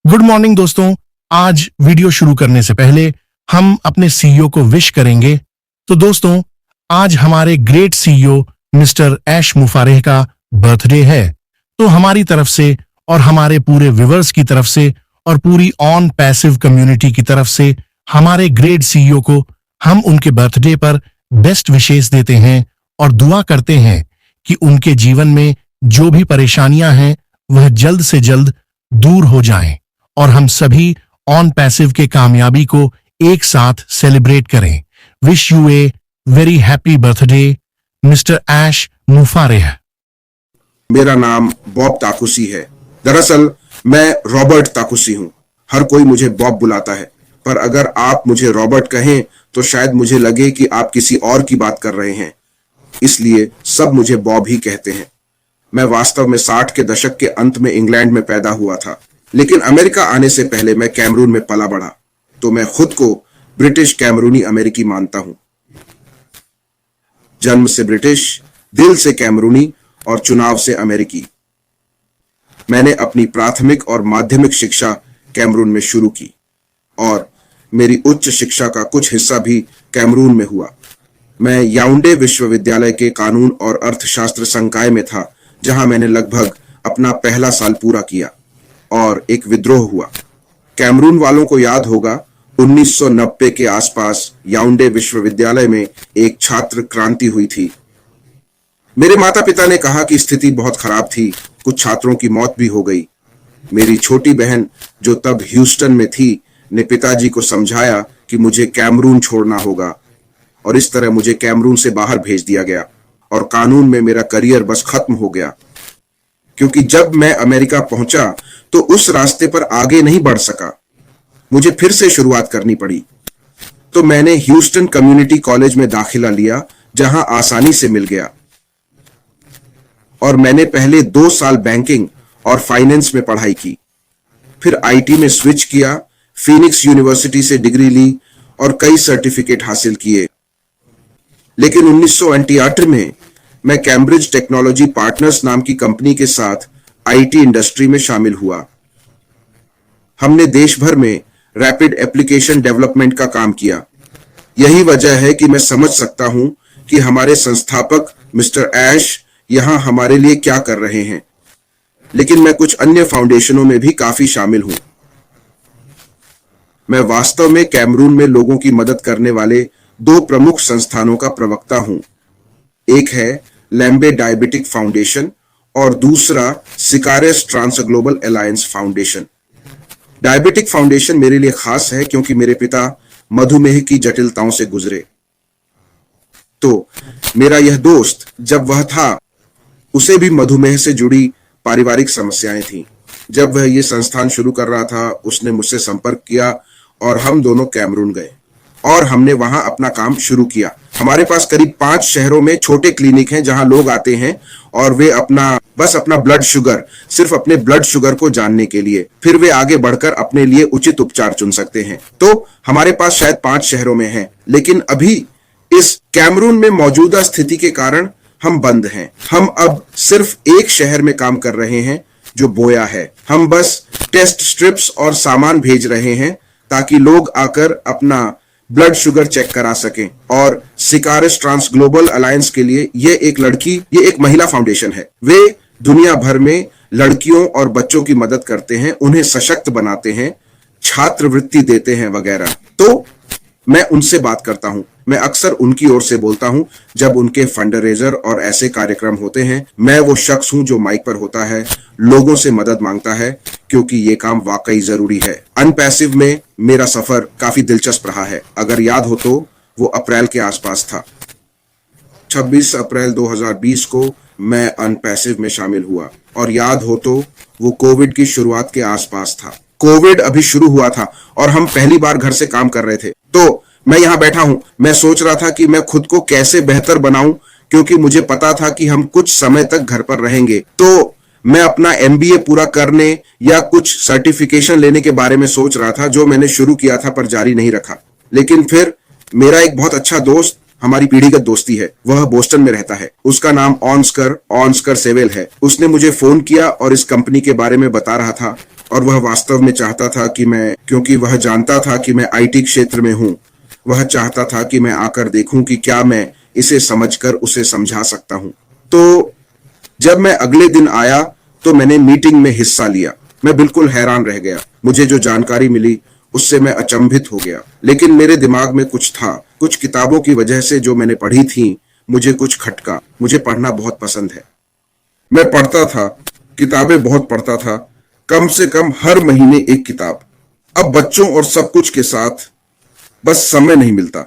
Good morning दोस्तों। आज video शुरू करने से पहले हम अपने सीईओ को विश करेंगे। तो दोस्तों, आज हमारे ग्रेट सीईओ मिस्टर ऐश मुफारेह का बर्थडे है। तो हमारी तरफ से और हमारे पूरे व्यूअर्स की तरफ से और पूरी ऑन पैसिव कम्युनिटी की तरफ से हमारे ग्रेट सीईओ को हम उनके बर्थडे पर बेस्ट विशेस देते हैं और दुआ करते हैं कि उनके जीवन में जो भी परेशानियां हैं वह जल्द से जल्द दूर हो जाएं और हम सभी ऑन पैसिव के कामयाबी को एक साथ सेलिब्रेट करें। Wish you a very happy birthday mister Ash Mufareh. मेरा नाम बॉब ताकुसी है। दरअसल मैं रॉबर्ट ताकुसी हूँ। हर कोई मुझे बॉब बुलाता है, पर अगर आप मुझे रॉबर्ट कहें तो शायद मुझे लगे कि आप किसी और की बात कर रहे हैं, इसलिए सब मुझे बॉब ही कहते हैं। मैं वास्तव में 60 के दशक के अंत में इंग्लैंड में पैदा हुआ था, लेकिन अमेरिका आने से पहले मैं कैमरून में पला बढ़ा, तो मैं खुद को ब्रिटिश कैमरूनी अमेरिकी मानता हूं। जन्म से ब्रिटिश, दिल से कैमरूनी और चुनाव से अमेरिकी। मैंने अपनी प्राथमिक और माध्यमिक शिक्षा कैमरून में शुरू की और मेरी उच्च शिक्षा का कुछ हिस्सा भी कैमरून में हुआ। मैं याउंडे विश्वविद्यालय के कानून और अर्थशास्त्र संकाय में था, जहां मैंने लगभग अपना पहला साल पूरा किया और एक विद्रोह हुआ। कैमरून वालों को याद होगा, 1990 के आसपास याउंडे विश्वविद्यालय में एक छात्र क्रांति हुई थी। मेरे माता पिता ने कहा कि स्थिति बहुत खराब थी, कुछ छात्रों की मौत भी हो गई। मेरी छोटी बहन, जो तब ह्यूस्टन में थी, ने पिताजी को समझाया कि मुझे कैमरून छोड़ना होगा और इस तरह मुझे कैमरून से बाहर भेज दिया गया और कानून में मेरा करियर बस खत्म हो गया। क्योंकि जब मैं अमेरिका पहुंचा तो उस रास्ते पर आगे नहीं बढ़ सका, मुझे फिर से शुरुआत करनी पड़ी। तो मैंने ह्यूस्टन कम्युनिटी कॉलेज में दाखिला लिया, जहां आसानी से मिल गया, और मैंने पहले 2 साल बैंकिंग और फाइनेंस में पढ़ाई की। फिर आईटी में स्विच किया, फीनिक्स यूनिवर्सिटी से डिग्री ली और कई सर्टिफिकेट हासिल किए। लेकिन 1988 में मैं कैम्ब्रिज टेक्नोलॉजी पार्टनर्स नाम की कंपनी के साथ आईटी इंडस्ट्री में शामिल हुआ। हमने देश भर में रैपिड एप्लीकेशन डेवलपमेंट का काम किया। यही वजह है कि मैं समझ सकता हूं कि हमारे संस्थापक मिस्टर ऐश यहां हमारे लिए क्या कर रहे हैं। लेकिन मैं कुछ अन्य फाउंडेशनों में भी काफी शामिल हूं। मैं वास्तव में कैमरून में लोगों की मदद करने वाले 2 प्रमुख संस्थानों का प्रवक्ता हूं। एक है लैम्बे डायबिटिक फाउंडेशन और दूसरा सिकारेस trans global alliance foundation. Diabetic foundation मेरे लिए खास है क्योंकि मेरे पिता मधुमेह की जटिलताओं से गुजरे। तो मेरा यह दोस्त, जब वह था, उसे भी मधुमेह से जुड़ी पारिवारिक समस्याएं थीं। जब वह ये संस्थान शुरू कर रहा था, उसने मुझसे संपर्क किया और हम दोनों कैमरून गए और हमने वहां अपना काम शुरू किया। हमारे पास करीब 5 शहरों में छोटे क्लिनिक हैं जहां लोग आते हैं और वे अपना ब्लड शुगर, सिर्फ अपने ब्लड शुगर को जानने के लिए, फिर वे आगे बढ़कर अपने लिए उचित उपचार चुन सकते हैं। तो हमारे पास शायद 5 शहरों में है, लेकिन अभी इस कैमरून में मौजूदा स्थिति के कारण हम बंद हैं। हम अब सिर्फ एक शहर में काम कर रहे हैं, जो बोया है। हम बस टेस्ट स्ट्रिप्स और सामान भेज रहे हैं ताकि लोग आकर अपना ब्लड शुगर चेक करा सकें। और सिकारेस ट्रांस ग्लोबल अलायंस के लिए ये एक महिला फाउंडेशन है। वे दुनिया भर में लड़कियों और बच्चों की मदद करते हैं, उन्हें सशक्त बनाते हैं, छात्रवृत्ति देते हैं वगैरह। तो मैं उनसे बात करता हूं। मैं अक्सर उनकी ओर से बोलता हूं जब उनके फंडरेजर और ऐसे कार्यक्रम होते हैं। मैं वो शख्स हूं जो माइक पर होता है, लोगों से मदद मांगता है, क्योंकि ये काम वाकई जरूरी है। अनपैसिव में मेरा सफर काफी दिलचस्प रहा है। अगर याद हो तो वो अप्रैल के आसपास था। 26 अप्रैल 2020 को मैं अनपैसिव में शामिल हुआ, और याद हो तो वो कोविड की शुरुआत के आसपास था। कोविड अभी शुरू हुआ था और हम पहली बार घर से काम कर रहे थे। तो मैं यहां बैठा हूं, मैं सोच रहा था कि मैं खुद को कैसे बेहतर बनाऊं, क्योंकि मुझे पता था कि हम कुछ समय तक घर पर रहेंगे। तो मैं अपना एमबीए पूरा करने या कुछ सर्टिफिकेशन लेने के बारे में सोच रहा था, जो मैंने शुरू किया था पर जारी नहीं रखा। लेकिन फिर मेरा एक बहुत अच्छा दोस्त, हमारी पीढ़ीगत दोस्ती है, वह बोस्टन में रहता है। उसका नाम ऑनस्कर सेवेल है। उसने मुझे फोन किया और इस कंपनी के बारे में बता रहा था और वह वास्तव में चाहता था कि मैं, क्योंकि वह जानता था कि मैं आईटी क्षेत्र में हूं, वह चाहता था कि मैं आकर देखूं कि क्या मैं इसे समझकर उसे समझा सकता हूं। तो जब मैं अगले दिन आया तो मैंने मीटिंग में हिस्सा लिया। मैं बिल्कुल हैरान रह गया। मुझे जो जानकारी मिली उससे मैं अचंभित हो गया, लेकिन मेरे दिमाग में कुछ था। कुछ किताबों की वजह से जो मैंने पढ़ी थी, मुझे कुछ खटका। मुझे पढ़ना बहुत पसंद है। मैं पढ़ता था, किताबें बहुत पढ़ता था, कम से कम हर महीने एक किताब। अब बच्चों और सब कुछ के साथ बस समय नहीं मिलता।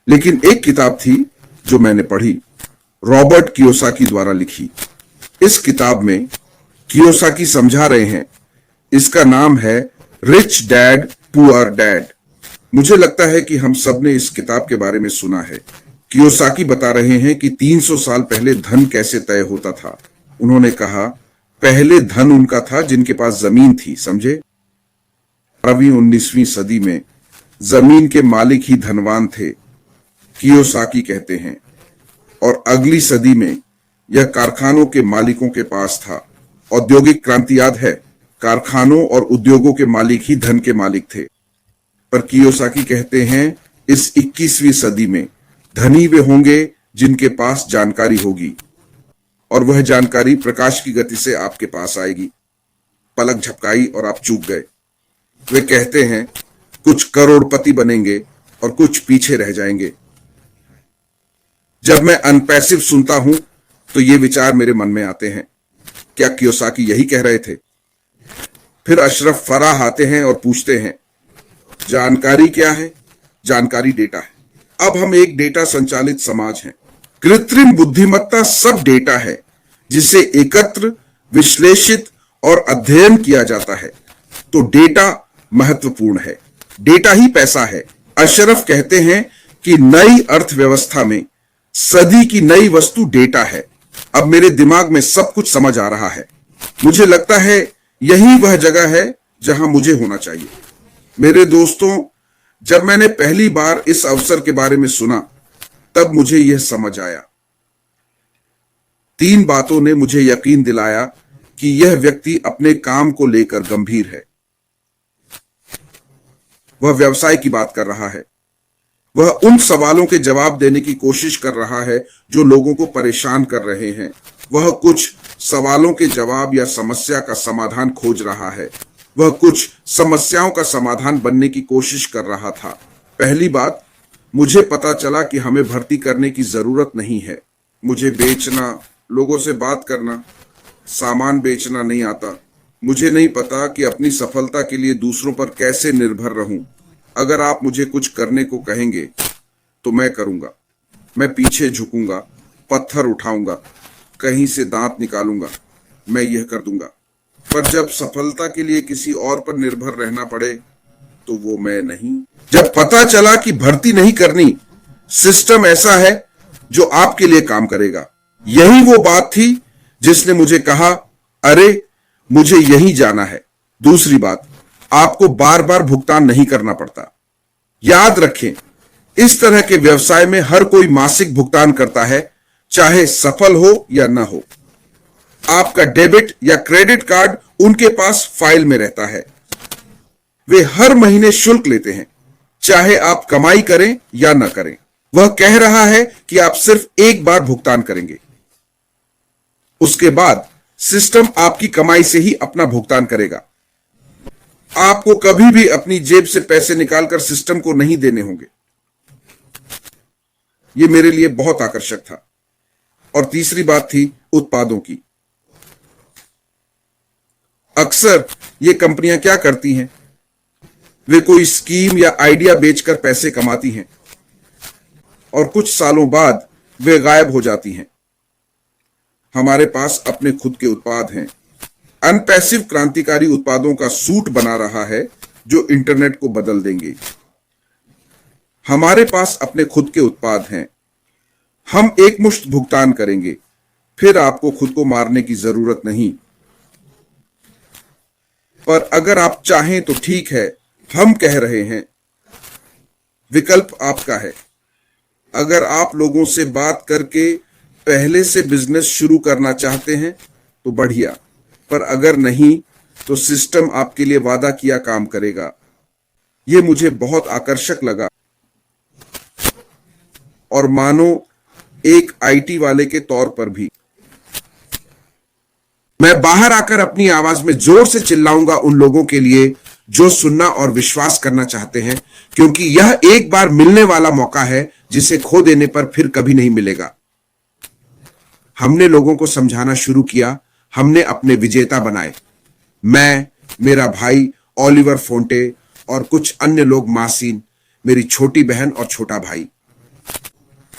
लेकिन एक किताब थी जो मैंने पढ़ी, रॉबर्ट कियोसाकी द्वारा लिखी। इस किताब में कियोसाकी समझा रहे हैं, इसका नाम है रिच डैड पुअर डैड। मुझे लगता है कि हम सब ने इस किताब के बारे में सुना है। कियोसाकी बता रहे हैं कि 300 साल पहले धन कैसे तय होता था। उन्होंने कहा, पहले धन उनका था जिनके पास जमीन थी, समझे। 18वीं-19वीं सदी में जमीन के मालिक ही धनवान थे, कियोसाकी कहते हैं। और अगली सदी में यह कारखानों के मालिकों के पास था। औद्योगिक क्रांति याद है, कारखानों और उद्योगों के मालिक ही धन के मालिक थे। पर कियोसाकी कहते हैं इस 21वीं सदी में धनी वे होंगे जिनके पास जानकारी होगी, और वह जानकारी प्रकाश की गति से आपके पास आएगी। पलक झपकाई और आप चूक गए। वे कहते हैं कुछ करोड़पति बनेंगे और कुछ पीछे रह जाएंगे। जब मैं अनपैसिव सुनता हूं तो ये विचार मेरे मन में आते हैं। क्या कियोसाकी यही कह रहे थे? फिर अशरफ फराह आते हैं और पूछते हैं, जानकारी क्या है? जानकारी डेटा है। अब हम एक डेटा संचालित समाज हैं। कृत्रिम बुद्धिमत्ता सब डेटा है जिसे एकत्र, विश्लेषित और अध्ययन किया जाता है। तो डेटा महत्वपूर्ण है। डेटा ही पैसा है। अशरफ कहते हैं कि नई अर्थव्यवस्था में सदी की नई वस्तु डेटा है। अब मेरे दिमाग में सब कुछ समझ आ रहा है। मुझे लगता है यही वह जगह है जहां मुझे होना चाहिए। मेरे दोस्तों, जब मैंने पहली बार इस अवसर के बारे में सुना, तब मुझे यह समझ आया। 3 बातों ने मुझे यकीन दिलाया कि यह व्यक्ति अपने काम को लेकर गंभीर है। वह व्यवसाय की बात कर रहा है। वह उन सवालों के जवाब देने की कोशिश कर रहा है जो लोगों को परेशान कर रहे हैं। वह कुछ सवालों के जवाब या समस्या का समाधान खोज रहा है। वह कुछ समस्याओं का समाधान बनने की कोशिश कर रहा था। पहली बात, मुझे पता चला कि हमें भर्ती करने की जरूरत नहीं है। मुझे बेचना, लोगों से बात करना, सामान बेचना नहीं आता। मुझे नहीं पता कि अपनी सफलता के लिए दूसरों पर कैसे निर्भर रहूं। अगर आप मुझे कुछ करने को कहेंगे तो मैं करूंगा। मैं पीछे झुकूंगा, पत्थर उठाऊंगा, कहीं से दांत निकालूंगा, मैं यह कर दूंगा। पर जब सफलता के लिए किसी और पर निर्भर रहना पड़े तो वो मैं नहीं। जब पता चला कि भर्ती नहीं करनी, सिस्टम ऐसा है जो आपके लिए काम करेगा, यही वो बात थी जिसने मुझे कहा, अरे मुझे यही जाना है। दूसरी बात, आपको बार बार भुगतान नहीं करना पड़ता। याद रखें, इस तरह के व्यवसाय में हर कोई मासिक भुगतान करता है, चाहे सफल हो या ना हो। आपका डेबिट या क्रेडिट कार्ड उनके पास फाइल में रहता है। वे हर महीने शुल्क लेते हैं, चाहे आप कमाई करें या ना करें। वह कह रहा है कि आप सिर्फ एक बार भुगतान करेंगे। उसके बाद सिस्टम आपकी कमाई से ही अपना भुगतान करेगा। आपको कभी भी अपनी जेब से पैसे निकालकर सिस्टम को नहीं देने होंगे। यह मेरे लिए बहुत आकर्षक था। और तीसरी बात थी उत्पादों की। अक्सर ये कंपनियां क्या करती हैं? वे कोई स्कीम या आइडिया बेचकर पैसे कमाती हैं और कुछ सालों बाद वे गायब हो जाती हैं। हमारे पास अपने खुद के उत्पाद हैं। अनपैसिव क्रांतिकारी उत्पादों का सूट बना रहा है जो इंटरनेट को बदल देंगे। हमारे पास अपने खुद के उत्पाद हैं। हम एकमुश्त भुगतान करेंगे, फिर आपको खुद को मारने की जरूरत नहीं। पर अगर आप चाहें तो ठीक है, हम कह रहे हैं, विकल्प आपका है। अगर आप लोगों से बात करके पहले से बिजनेस शुरू करना चाहते हैं तो बढ़िया, पर अगर नहीं तो सिस्टम आपके लिए वादा किया काम करेगा। ये मुझे बहुत आकर्षक लगा और मानो एक आईटी वाले के तौर पर भी। मैं बाहर आकर अपनी आवाज में जोर से चिल्लाऊंगा उन लोगों के लिए जो सुनना और विश्वास करना चाहते हैं, क्योंकि यह एक बार मिलने वाला मौका है जिसे खो देने पर फिर कभी नहीं मिलेगा। हमने लोगों को समझाना शुरू किया, हमने अपने विजेता बनाए। मैं, मेरा भाई ओलिवर फोंटे और कुछ अन्य लोग, मासीन, मेरी छोटी बहन और छोटा भाई।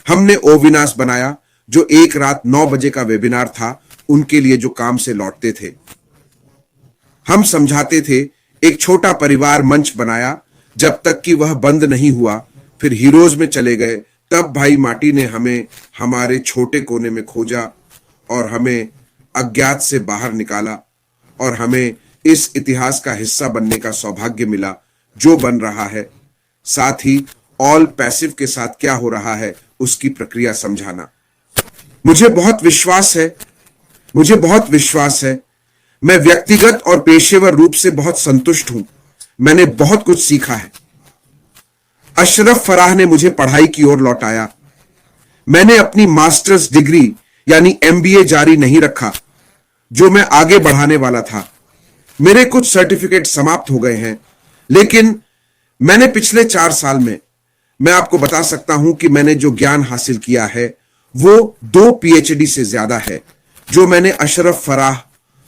हमने ओविनाश बनाया जो एक रात 9 बजे का वेबिनार था उनके लिए जो काम से लौटते थे। हम समझाते थे। एक छोटा परिवार मंच बनाया जब तक कि वह बंद नहीं हुआ। फिर हीरोज में चले गए। तब भाई माटी ने हमें हमारे छोटे कोने में खोजा और हमें अज्ञात से बाहर निकाला और हमें इस इतिहास का हिस्सा बनने का सौभाग्य मिला जो बन रहा है। साथ ही ऑल पैसिव के साथ क्या हो रहा है उसकी प्रक्रिया समझाना। मुझे बहुत विश्वास है। मैं व्यक्तिगत और पेशेवर रूप से बहुत संतुष्ट हूं। मैंने बहुत कुछ सीखा है। अशरफ फराह ने मुझे पढ़ाई की ओर लौटाया। मैंने अपनी मास्टर्स डिग्री यानी एमबीए जारी नहीं रखा जो मैं आगे बढ़ाने वाला था। मेरे कुछ सर्टिफिकेट समाप्त हो गए हैं, लेकिन मैंने पिछले 4 साल में, मैं आपको बता सकता हूं कि मैंने जो ज्ञान हासिल किया है वो 2 पीएचडी से ज्यादा है जो मैंने अशरफ फराह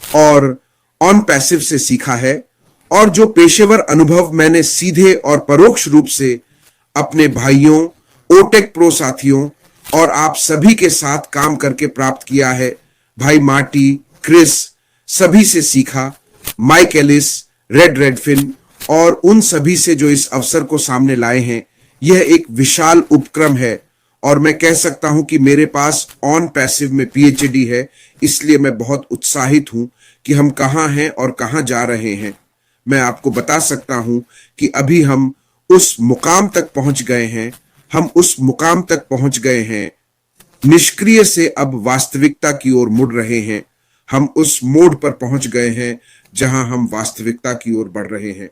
और ऑन पैसिव से सीखा है, और जो पेशेवर अनुभव मैंने सीधे और परोक्ष रूप से अपने भाइयों, ओटेक प्रो साथियों और आप सभी के साथ काम करके प्राप्त किया है। भाई मार्टी, क्रिस, सभी से सीखा। माइक एलिस, रेड रेडफिन और उन सभी से जो इस अवसर को सामने लाए हैं। यह एक विशाल उपक्रम है और मैं कह सकता हूं कि मेरे पास ऑन पैसिव में पीएचडी है, इसलिए मैं बहुत उत्साहित हूं कि हम कहां हैं और कहां जा रहे हैं। मैं आपको बता सकता हूं कि अभी हम उस मुकाम तक पहुंच गए हैं। निष्क्रिय से अब वास्तविकता की ओर मुड़ रहे हैं। हम उस मोड़ पर पहुंच गए हैं जहां हम वास्तविकता की ओर बढ़ रहे हैं,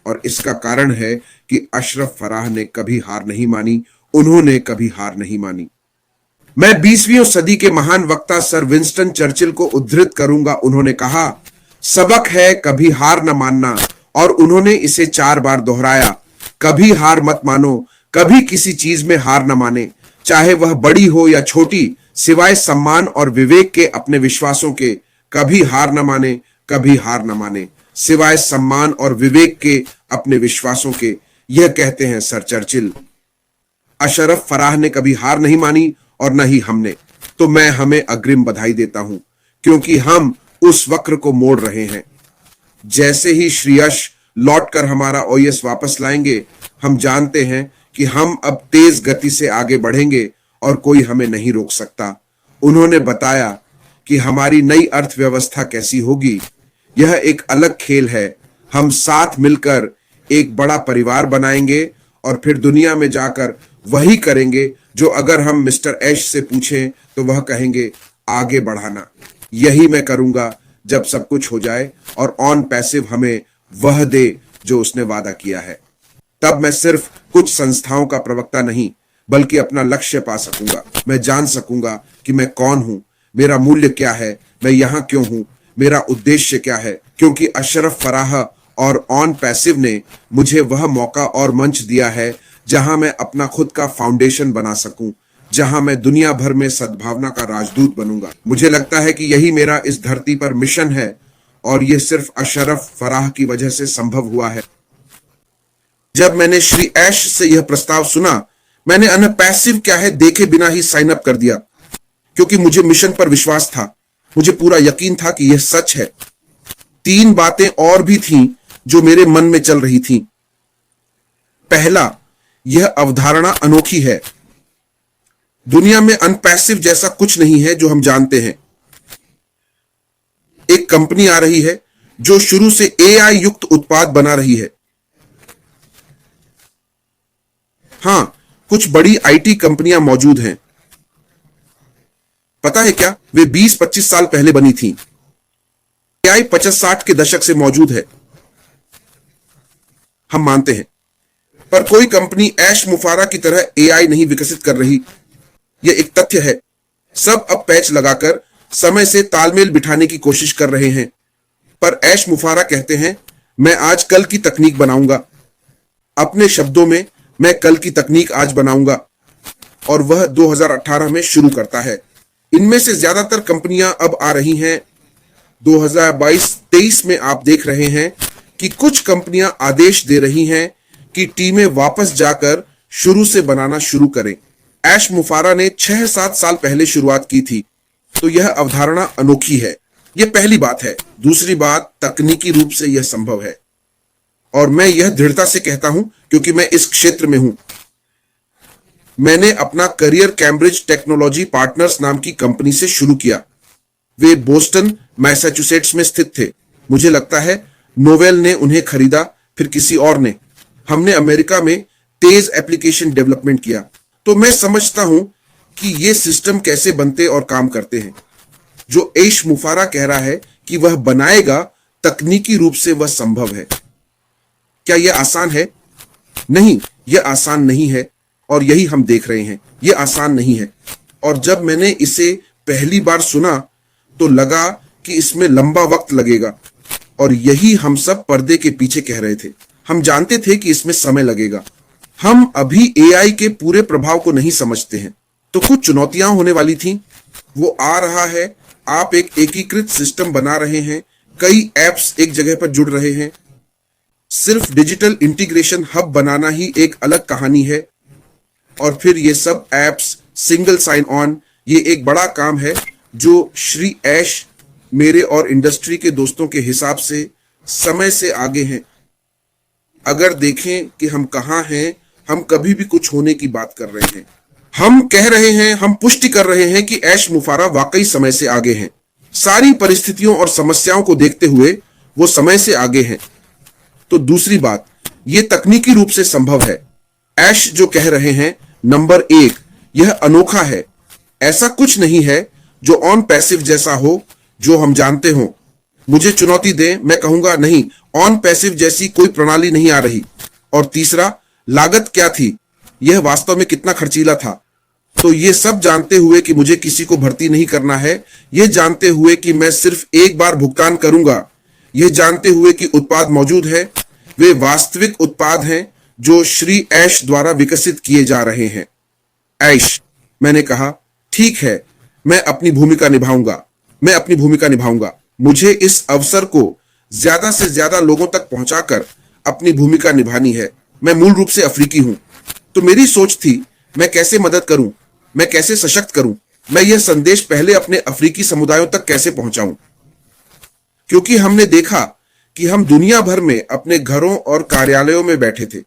और इसका कारण है कि अशरफ फराह ने कभी हार नहीं मानी। उन्होंने कभी हार नहीं मानी। मैं 20वीं सदी के महान वक्ता सर विंस्टन चर्चिल को उद्धृत करूंगा। उन्होंने कहा, सबक है कभी हार न मानना, और उन्होंने इसे 4 बार दोहराया। कभी हार मत मानो, कभी किसी चीज में हार न माने, चाहे वह बड़ी हो या छोटी, सिवाय सम्मान और विवेक के अपने विश्वासों के। कभी हार न माने, कभी हार न माने, सिवाय सम्मान और विवेक के अपने विश्वासों के। यह कहते हैं सर चर्चिल। अशरफ फराह ने कभी हार नहीं मानी और न ही हमने। तो मैं हमें अग्रिम बधाई देता हूं, क्योंकि हम उस वक्र को मोड़ रहे हैं। जैसे ही श्री यश लौटकर हमारा ओएस वापस लाएंगे, हम जानते हैं कि हम अब तेज गति से आगे बढ़ेंगे और कोई हमें नहीं रोक सकता। उन्होंने बताया कि हमारी नई अर्थव्यवस्था कैसी होगी। यह एक अलग खेल है। हम साथ मिलकर एक बड़ा परिवार बनाएंगे और फिर दुनिया में जाकर वही करेंगे जो अगर हम मिस्टर ऐश से पूछें तो वह कहेंगे आगे बढ़ाना। यही मैं करूंगा जब सब कुछ हो जाए और ऑन पैसिव हमें वह दे जो उसने वादा किया है। तब मैं सिर्फ कुछ संस्थाओं का प्रवक्ता नहीं बल्कि अपना लक्ष्य पा सकूंगा। मैं जान सकूंगा कि मैं कौन हूं, मेरा मूल्य क्या है, मैं यहां क्यों हूं, मेरा उद्देश्य क्या है। क्योंकि अशरफ फराह और ऑन पैसिव ने मुझे वह मौका और मंच दिया है जहां मैं अपना खुद का फाउंडेशन बना सकूं, जहां मैं दुनिया भर में सद्भावना का राजदूत बनूंगा। मुझे लगता है कि यही मेरा इस धरती पर मिशन है, और यह सिर्फ अशरफ फराह की वजह से संभव हुआ है। जब मैंने श्री ऐश से यह प्रस्ताव सुना, मैंने अनपैसिव क्या है देखे बिना ही साइन अप कर दिया, क्योंकि मुझे मिशन पर विश्वास था। मुझे पूरा यकीन था कि यह सच है। 3 बातें और भी थीं जो मेरे मन में चल रही थीं। पहला, यह अवधारणा अनोखी है। दुनिया में अनपैसिव जैसा कुछ नहीं है जो हम जानते हैं। एक कंपनी आ रही है जो शुरू से एआई युक्त उत्पाद बना रही है। हां, कुछ बड़ी आईटी कंपनियां मौजूद हैं। पता है क्या, वे 20-25 साल पहले बनी थीं। एआई एआई 50-60 के दशक से मौजूद है, हम मानते हैं, पर कोई कंपनी ऐश मुफारा की तरह एआई नहीं विकसित कर रही। यह एक तथ्य है। सब अब पैच लगाकर समय से तालमेल बिठाने की कोशिश कर रहे हैं, पर ऐश मुफारा कहते हैं, मैं आज कल की तकनीक बनाऊंगा। अपने शब्दों में, मैं कल की तकनीक आज बनाऊंगा, और वह 2018 में शुरू करता है। इनमें से ज्यादातर कंपनियां अब आ रही हैं। 2022-23 में आप देख रहे हैं कि कुछ कंपनियां आदेश दे रही हैं कि टीमें वापस जाकर शुरू से बनाना शुरू करें। ऐश मुफारा ने 6-7 साल पहले शुरुआत की थी, तो यह अवधारणा अनोखी है। यह पहली बात है। दूसरी बात, तकनीकी रूप से यह संभव है, और मैं यह दृढ़ता से कहता हूं क्योंकि मैं इस क्षेत्र में हूं। मैंने अपना करियर कैम्ब्रिज टेक्नोलॉजी पार्टनर्स नाम की कंपनी से शुरू किया। वे बोस्टन, मैसाचुसेट्स में स्थित थे। मुझे लगता है नोवेल ने उन्हें खरीदा, फिर किसी और ने। हमने अमेरिका में तेज एप्लीकेशन डेवलपमेंट किया। तो मैं समझता हूं कि ये सिस्टम कैसे बनते और काम करते हैं। जो ऐश मुफारा कह रहा है कि वह बनाएगा, तकनीकी रूप से वह संभव है। क्या यह आसान है? नहीं, यह आसान नहीं है, और यही हम देख रहे हैं। यह आसान नहीं है। और जब मैंने इसे पहली बार सुना तो लगा कि इसमें लंबा वक्त लगेगा, और यही हम सब पर्दे के पीछे कह रहे थे। हम जानते थे कि इसमें समय लगेगा। हम अभी एआई के पूरे प्रभाव को नहीं समझते हैं। तो कुछ चुनौतियां होने वाली थीं। वो आ रहा है। आप एक एकीकृत सिस्टम बना रहे हैं। कई एप्स एक जगह पर जुड़ रहे हैं। सिर्फ डिजिटल इंटीग्रेशन हब बनाना ही एक अलग कहानी है, और फिर ये सब एप्स, सिंगल साइन ऑन, ये एक बड़ा काम है जो श्री ऐश मेरे और इंडस्ट्री के दोस्तों के हिसाब से समय से आगे हैं। अगर देखें कि हम कहां हैं, हम कभी भी कुछ होने की बात कर रहे हैं। हम कह रहे हैं, हम पुष्टि कर रहे हैं कि ऐश मुफारा वाकई समय से आगे हैं। सारी परिस्थितियों और समस्याओं को देखते हुए वो समय से आगे हैं। तो दूसरी बात, ये तकनीकी रूप से संभव है। ऐश जो कह रहे हैं, नंबर 1, यह अनोखा है। ऐसा कुछ नहीं है जो ऑन पैसिव जैसा हो, जो हम जानते हो। मुझे चुनौती दें, मैं कहूंगा नहीं, ऑन पैसिव जैसी कोई प्रणाली नहीं आ रही। और तीसरा, लागत क्या थी, यह वास्तव में कितना खर्चीला था। तो ये सब जानते हुए कि मुझे किसी को भर्ती नहीं करना है, यह जानते हुए कि मैं सिर्फ एक बार भुगतान करूंगा, यह जानते हुए कि उत्पाद मौजूद है, वे वास्तविक उत्पाद हैं जो श्री ऐश द्वारा विकसित किए जा रहे हैं। ऐश, मैंने कहा, ठीक है, मैं अपनी भूमिका निभाऊंगा। मैं अपनी भूमिका निभाऊंगा। मुझे इस अवसर को ज्यादा से ज्यादा लोगों तक पहुंचाकर अपनी भूमिका निभानी है। मैं मूल रूप से अफ्रीकी हूं, तो मेरी सोच थी, मैं कैसे मदद करूं, मैं कैसे सशक्त करूं, मैं यह संदेश पहले अपने अफ्रीकी समुदायों तक कैसे पहुंचाऊं। क्योंकि हमने देखा कि हम दुनिया भर में अपने घरों और कार्यालयों में बैठे थे।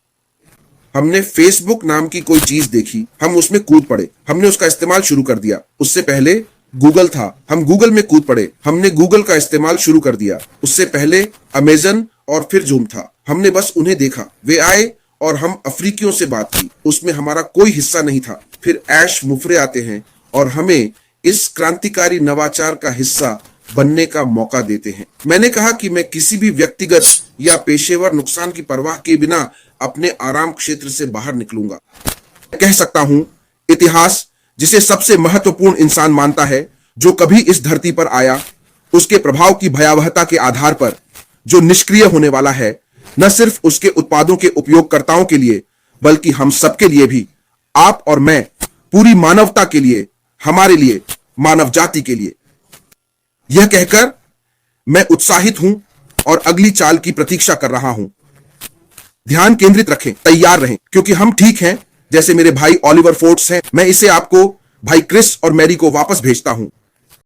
हमने फेसबुक नाम की कोई चीज देखी, हम उसमें कूद पड़े, हमने उसका इस्तेमाल शुरू कर दिया। उससे पहले गूगल था, हम गूगल में कूद पड़े, हमने गूगल का इस्तेमाल शुरू कर दिया। उससे पहले अमेजन और फिर जूम था, हमने बस उन्हें देखा। वे आए और हम अफ्रीकियों से बात की, उसमें हमारा कोई हिस्सा नहीं था। फिर ऐश मुफरे आते हैं और हमें इस क्रांतिकारी नवाचार का हिस्सा बनने का मौका देते हैं। मैंने कहा कि मैं किसी भी व्यक्तिगत या पेशेवर नुकसान की परवाह किए बिना अपने आराम क्षेत्र से बाहर निकलूंगा। कह सकता हूं, इतिहास, जिसे सबसे महत्वपूर्ण इंसान मानता है जो कभी इस धरती पर आया, उसके प्रभाव की भयावहता के आधार पर जो निष्क्रिय होने वाला है, न सिर्फ उसके उत्पादों के उपयोगकर्ताओं के लिए बल्कि हम सबके लिए भी, आप और मैं, पूरी मानवता के लिए, हमारे लिए, मानव जाति के लिए। यह कहकर मैं उत्साहित हूं और अगली चाल की प्रतीक्षा कर रहा हूं। ध्यान केंद्रित रखें, तैयार रहें, क्योंकि हम ठीक हैं। जैसे मेरे भाई ऑलिवर फोर्ड्स हैं, मैं इसे आपको भाई क्रिस और मैरी को वापस भेजता हूं।